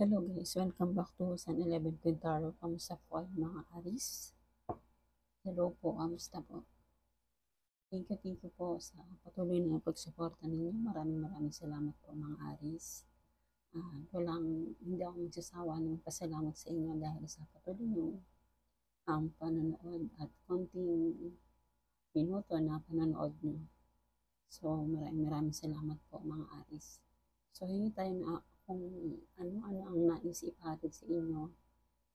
Hello guys, welcome back to San 11 Quintaro. Kamusta po kayo mga Aris? Hello po, kamusta po? Thank you po sa patuloy na pagsuporta ninyo. Maraming salamat po mga Aris. Hindi ako magsasawa ng pasalamat sa inyo dahil sa patuloy ng panonood at konting minuto na panonood nyo. So maraming salamat po mga Aris. So hingi tayo na kung ano-ano ang naisip hatid sa inyo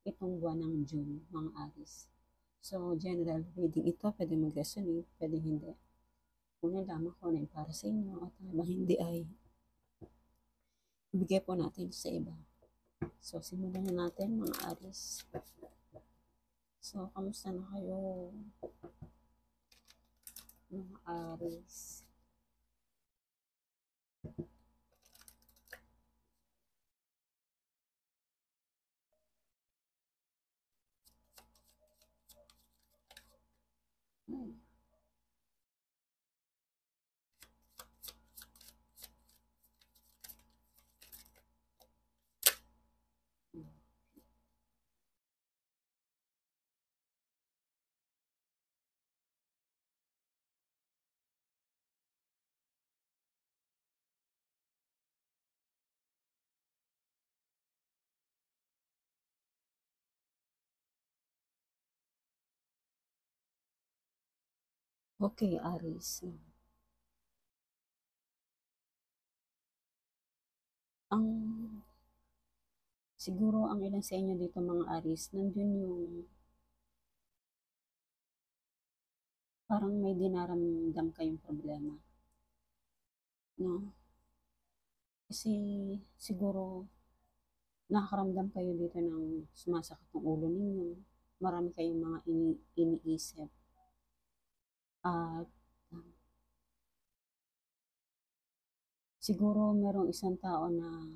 itong buwan ng June, mga Aris. So, general reading ito, pwede mag-resonate, pwede hindi. Kung nalaman ko na para sa inyo at habang hindi ay ibigay po natin sa iba. So, simulan na natin mga Aris. So, kamusta na kayo mga Aris? Okay, Aris. Ang siguro ang ilan sa inyo dito mga Aris, nandun yung parang may dinaramdam kayong problema. No? Kasi siguro nakakaramdam kayo dito ng sumasakit ng ulo ninyo. Marami kayong mga iniisip. At siguro merong isang tao na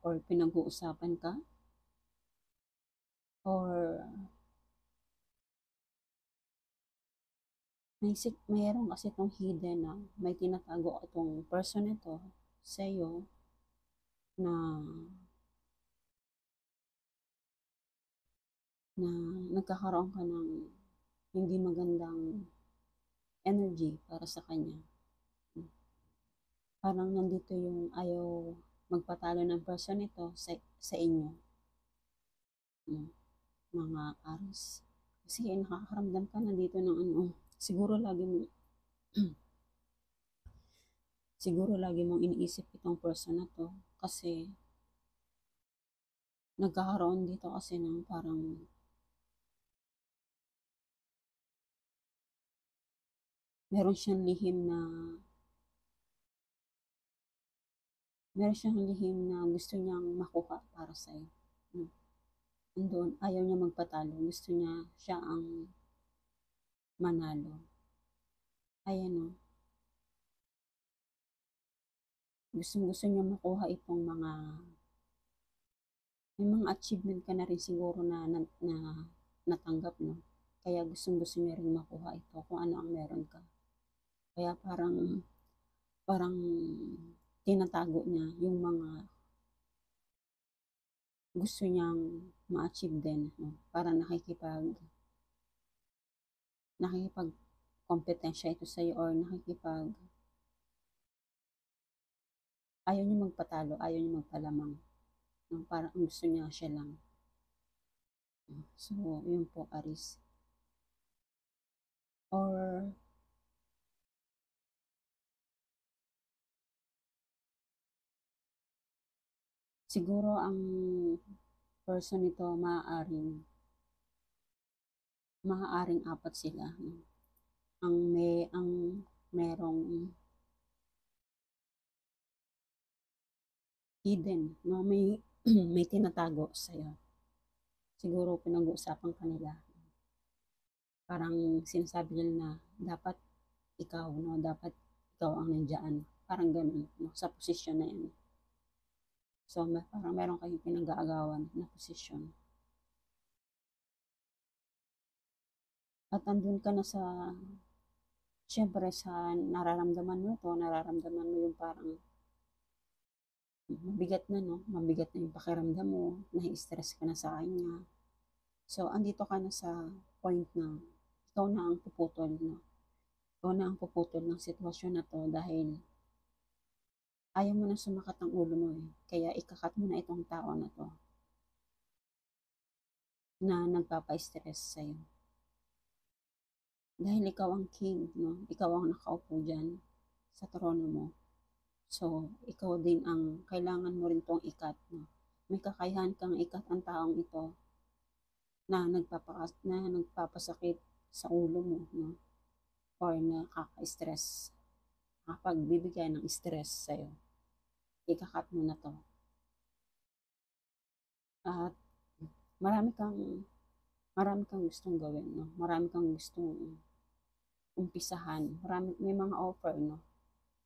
or pinag-uusapan ka or mayroong kasi itong hidden na may tinatago itong person ito sa iyo na nagkakaroon ka ng hindi magandang energy para sa kanya. Parang nandito yung ayaw magpatalo ng person ito sa inyo. Mga Aris. Kasi nakakaramdam ka na dito ng ano, siguro lagi mong iniisip itong person na to kasi nagkakaroon dito kasi ng parang meron siyang lihim na gusto niyang makuha para sa'yo. Andun, ayaw niya magpatalo. Gusto niya siya ang manalo. Ayan o. Gusto niya makuha itong may mga achievement ka na rin siguro na natanggap, no? Kaya gusto niya rin makuha ito kung ano ang meron ka. Kaya parang tinatago niya yung mga gusto niyang ma-achieve din, no? Para nakikipag kompetensya ito sa iyo or ayaw niya magpatalo, ayaw niya magpalamang. No? Parang ang gusto niya siya lang. So, yun po, Aris. Or siguro ang person nito maaaring apat sila. No? Ang merong hidden, no? May tinatago sa'yo. Siguro pinag-uusapan kanila. Parang sinasabi nila na dapat ikaw, no? Dapat ikaw ang nandiyan. Parang ganun, no? Sa posisyon na yan. So, parang meron kayong pinag-aagawan na posisyon. At andun ka na syempre sa nararamdaman mo to, nararamdaman mo yung parang mabigat na, no? Mabigat na yung pakiramdam mo, nai-stress ka na sa kanya. So, andito ka na sa point na ikaw na ang puputol, no? Ikaw na ang puputol ng sitwasyon na to dahil ayaw mo na sumakat ang ulo mo eh. Kaya ikakat mo na itong tao na to na nagpapa-stress sa'yo. Dahil ikaw ang king, no? Ikaw ang nakaupo dyan sa trono mo. So, ikaw din ang kailangan mo rin tong ikat, no? May kakayahan kang ikat ang taong ito na nagpapasakit sa ulo mo, no? Or nakaka-stress, nakapagbibigay ng stress sa'yo. Ikakat mo na to. At marami kang gustong gawin, no? Marami kang gustong umpisahan. May mga offer, no?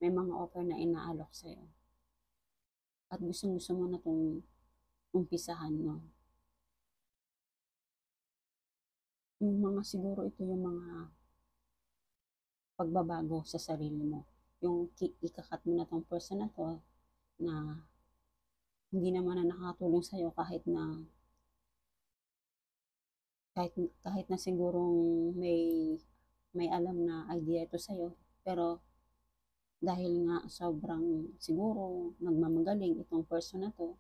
May mga offer na inaalok sa'yo. At gusto mo na itong umpisahan, no? Yung mga siguro ito yung mga pagbabago sa sarili mo. Yung ikakat mo na tong person na to na hindi naman na nakatulong sa'yo kahit na sigurong may alam na idea ito sa'yo, pero dahil nga sobrang siguro nagmamagaling itong person na to,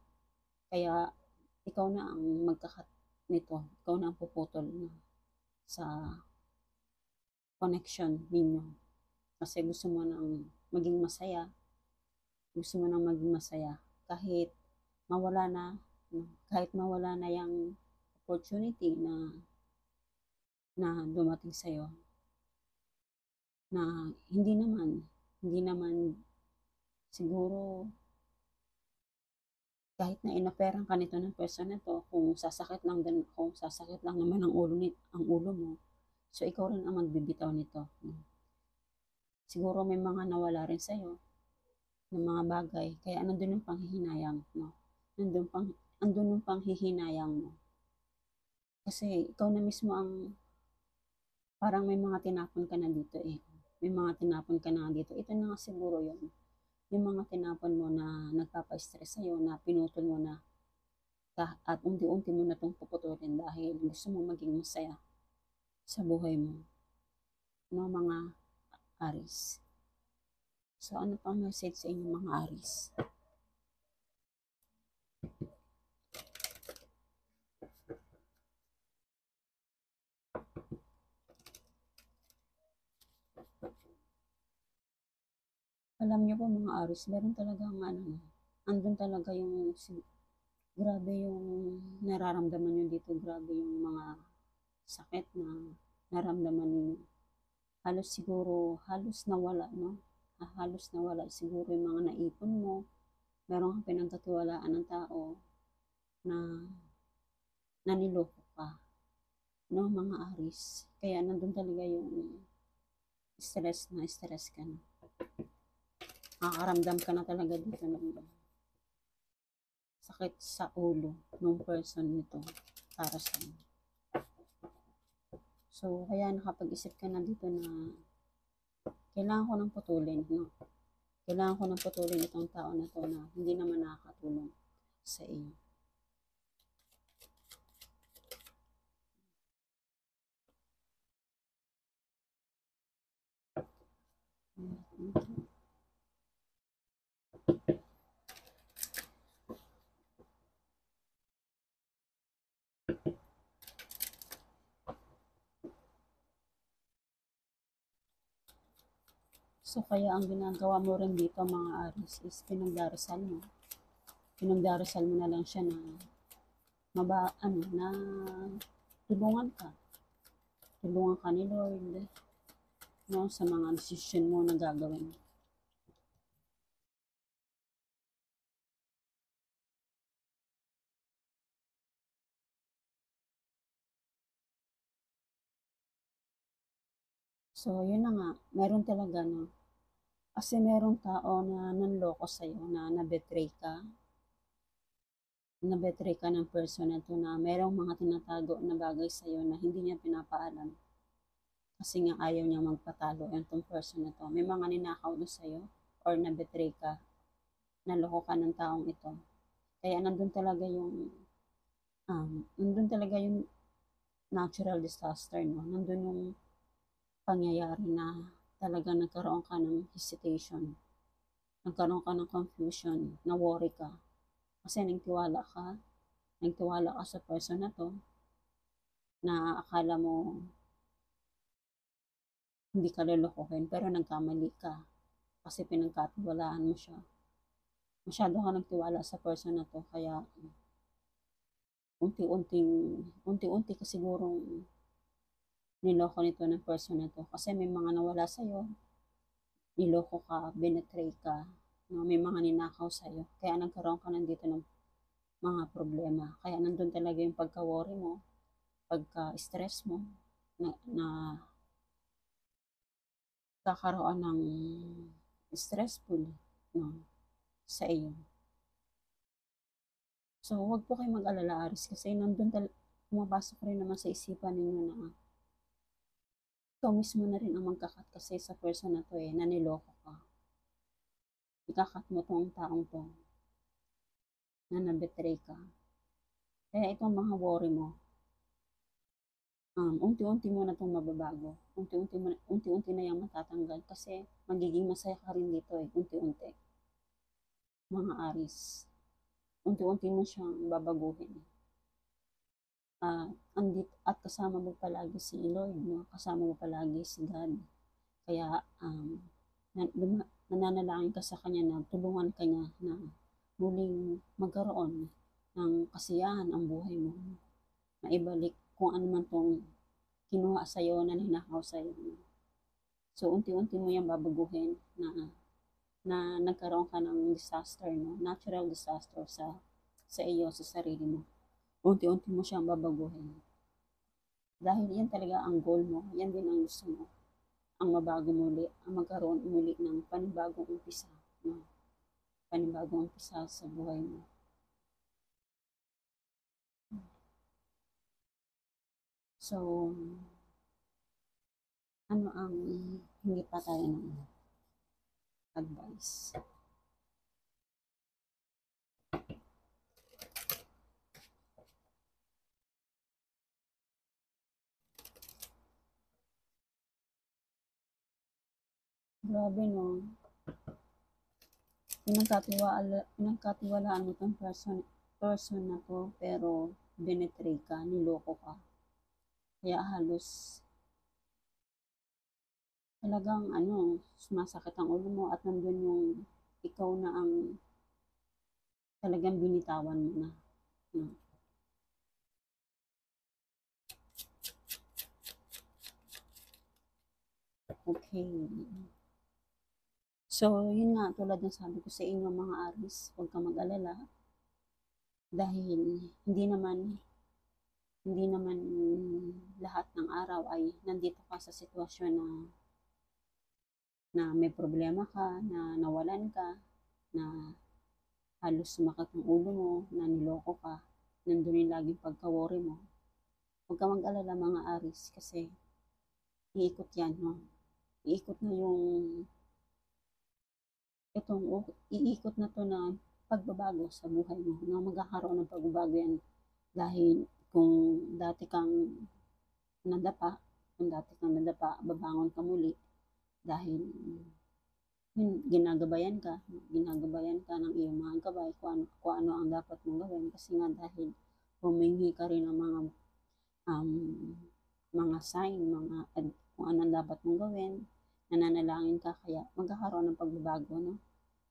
kaya ikaw na ang magkakat nito, ikaw na ang puputol na sa connection ninyo. Kasi gusto mo nang maging masaya, kahit mawala na, yung opportunity na dumating sa'yo na hindi naman siguro kahit na inoferan ka nito ng person na to, kung sasakit lang naman ang ulo mo, so ikaw rin ang magbibitaw nito. Siguro may mga nawala rin sa'yo ng mga bagay, kaya nandun yung panghihinayang, no? Andun yung panghihinayang mo. Kasi ikaw na mismo ang parang may mga tinapon ka na dito eh. May mga tinapon ka na dito. Ito na nga siguro yun. Yung mga tinapon mo na nagpapa-stress sa'yo, na pinutol mo na at unti-unti mo na itong puputulin dahil gusto mo maging masaya sa buhay mo. No, mga Aris. So, ano pang message sa inyo mga Aris? Alam niyo po mga Aris, meron talagang andun talaga grabe yung nararamdaman nyo dito, grabe yung mga sakit na naramdaman niyo. Halos nawala, no? Halos nawala siguro yung mga naipon mo. Meron kang pinagkatiwalaan ng tao na naniloko ka, no mga Aris. Kaya nandun talaga yung stress ka na. Nakakaramdam ka na talaga dito ng sakit sa ulo ng person nito para sa inyo. So, kaya nakapag-isip ka na dito na kailangan ko nang putulin, no? Kailangan ko nang putulin itong tao na to na hindi naman nakakatulong sa iyo. So, kaya ang ginagawa mo rin dito mga Aris is pinagdarasal mo. Pinagdarasal mo na lang siya na na tulungan ka. Tulungan ka ni Lord, no, sa mga decision mo na gagawin. So, yun na nga, meron talaga, no? Kasi merong tao na nanloko sa'yo, na nabetray ka ng person na to na merong mga tinatago na bagay sa'yo na hindi niya pinapaalam. Kasi nga ayaw niya magpatalo itong person na to. May mga ninakaw na sa'yo or na-betray ka, naloko ka ng taong ito. Kaya nandun talaga yung natural disaster, no? Nandun yung pangyayari na talaga nagkaroon ka ng hesitation, nagkaroon ka ng confusion, na worry ka. Kasi nagtiwala ka sa person na to, na akala mo hindi ka lolokohin, pero nagkamali ka kasi pinagkatiwalaan mo siya. Masyado ka nagtiwala sa person na to, kaya unti-unti ka sigurong niloko nito ng person na to. Kasi may mga nawala sa'yo, niloko ka, binetray ka, no? May mga ninakaw sa'yo. Kaya nagkaroon ka nandito ng mga problema. Kaya nandun talaga yung pagka-worry mo, pagka-stress mo, na kakaroon ng stressful, no, sa iyo. So, wag po kayo mag-alala, Aris, kasi pumapasok rin naman sa isipan ninyo na ikaw mismo na rin ang magkakat kasi sa person na to na niloko ka. Ikakat mo tong taong to na nabetray ka. Kaya itong mga worry mo, unti-unti mo na itong mababago. Unti-unti na yung matatanggal kasi magiging masaya ka rin dito unti-unti. Mga Aris, unti-unti mo siyang babaguhin. At kasama mo palagi si Lord, no? Kasama mo palagi si God. Kaya nananalangin ka sa Kanya na tulungan ka niya na muling magkaroon ng kasiyahan ang buhay mo. Maibalik kung ano man tong kinuha sa'yo, na ninakaw sa'yo. So, unti-unti mo yan babaguhin na nagkaroon ka ng disaster, no? Natural disaster sa iyo, sa sarili mo. Unti-unti mo siyang babaguhin. Dahil yan talaga ang goal mo, yan din ang gusto mo. Ang mabago muli, ang magkaroon muli ng panibagong umpisa, no? Panibagong umpisa sa buhay mo. So, ano ang hindi pa tayo ng advice? Grabe, no? Pinagkatiwalaan mo itong person na to, pero binetray ka, niloko ka. Kaya halos talagang sumasakit ang ulo mo at nandun yung ikaw na ang talagang binitawan mo na. No? Okay. So, yun nga, tulad ng sabi ko sa inyo mga Aris, huwag ka mag-alala. Dahil hindi naman lahat ng araw ay nandito ka sa sitwasyon na may problema ka, na nawalan ka, na halos sumakit ang ulo mo, na niloko ka, nandun yung laging pagka-worry mo. Huwag ka mag-alala mga Aris, kasi iikot yan, no? Iikot na iikot na to na pagbabago sa buhay mo, na magkakaroon ng pagbabago yan. Dahil kung dati kang nadapa, babangon ka muli. Dahil ginagabayan ka ng iyong mga gabay kung ano ang dapat mong gawin. Kasi nga dahil humingi ka rin ng mga sign, kung ano ang dapat mong gawin, nananalangin ka, kaya magkakaroon ng pagbabago, no?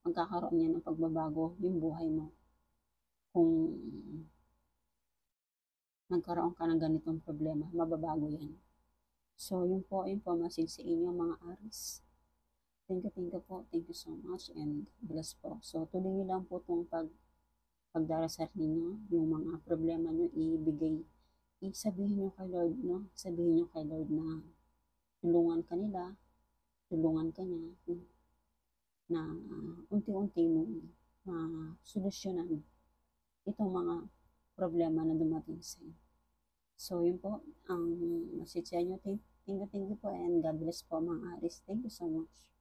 Magkakaroon yan ng pagbabago yung buhay mo. Kung nagkaroon ka ng ganitong problema, mababago yan. So, yun po message sa inyo mga Aris. Thank you po. Thank you so much and bless po. So, tuloy nyo lang po itong pagdarasal ninyo, yung mga problema nyo, sabihin nyo kay Lord, no? Sabihin nyo kay Lord na tulungan ka niya, na unti-unti mo solusyonan itong mga problema na dumating sa iyo. So, yun po ang message sa inyo. Thank you po and God bless po, Mang Aris. Thank you so much.